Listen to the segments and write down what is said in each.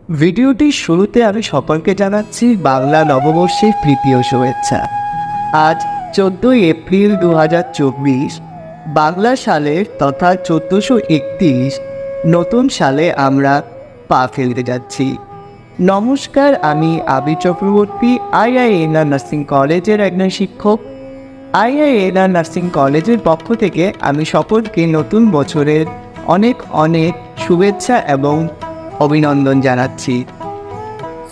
ভিডিওটির শুরুতে আমি সকলকে জানাচ্ছি বাংলা নববর্ষের তৃতীয় শুভেচ্ছা। আজ 14ই এপ্রিল 2024 বাংলা সালের তথা 1431 নতুন সালে আমরা পা ফেলতে যাচ্ছি। নমস্কার, আমি আবির চক্রবর্তী, আইআইএনআর নার্সিং কলেজের একজন শিক্ষক। আইআইএনআর নার্সিং কলেজের পক্ষ থেকে আমি সকলকে নতুন বছরের অনেক অনেক শুভেচ্ছা এবং অভিনন্দন জানাচ্ছি।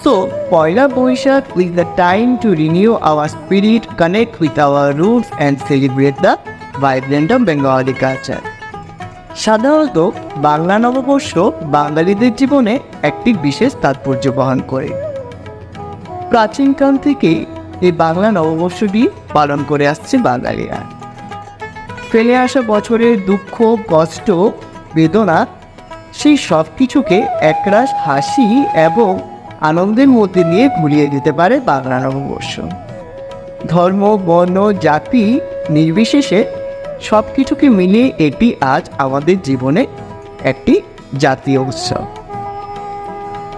So, Poila Boishakh is the time to renew our spirit, connect with our roots and celebrate the vibrant of Bengali culture. সাধারণত বাংলা নববর্ষ বাঙালিদের জীবনে একটি বিশেষ তাৎপর্য বহন করে। প্রাচীনকাল থেকেই এই বাংলা নববর্ষটি পালন করে আসছে বাঙালিরা। ফেলে আসা বছরের দুঃখ, কষ্ট, বেদনা, সেই সব কিছুকে একরাশ হাসি এবং আনন্দের মধ্যে নিয়ে ঘুরিয়ে দিতে পারে বাংলা নববর্ষ। ধর্ম, বর্ণ, জাতি নির্বিশেষে সব কিছুকে মিলিয়ে এটি আজ আমাদের জীবনে একটি জাতীয় উৎসব।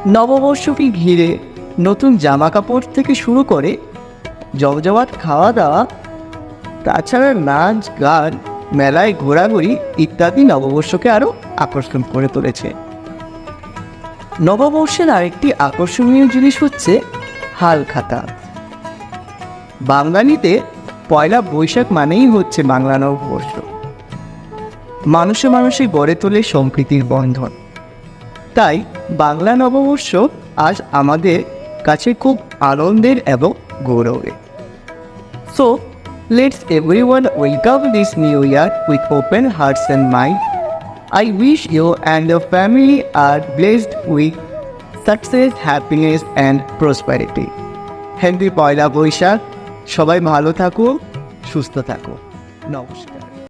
নববর্ষকে ঘিরে নতুন জামা কাপড় থেকে শুরু করে জমজমাট খাওয়া দাওয়া, তাছাড়া নাচ, গান, মেলায় ঘোরাঘুরি ইত্যাদি নববর্ষকে আরও আকর্ষণ করে তুলেছে। নববর্ষের আরেকটি আকর্ষণীয় জিনিস হচ্ছে হালখাতা। বাঙালিতে পয়লা বৈশাখ মানেই হচ্ছে বাংলা নববর্ষ। মানুষে মানুষে গড়ে তোলে সম্প্রীতির বন্ধন। তাই বাংলা নববর্ষ আজ আমাদের কাছে খুব আনন্দের এবং গৌরবের। So, let's everyone welcome this new year with open hearts and minds. I wish you and your family are blessed with success, happiness and prosperity. Happy পয়লা বৈশাখ। সবাই ভালো থাকো, সুস্থ থাকো। নমস্কার।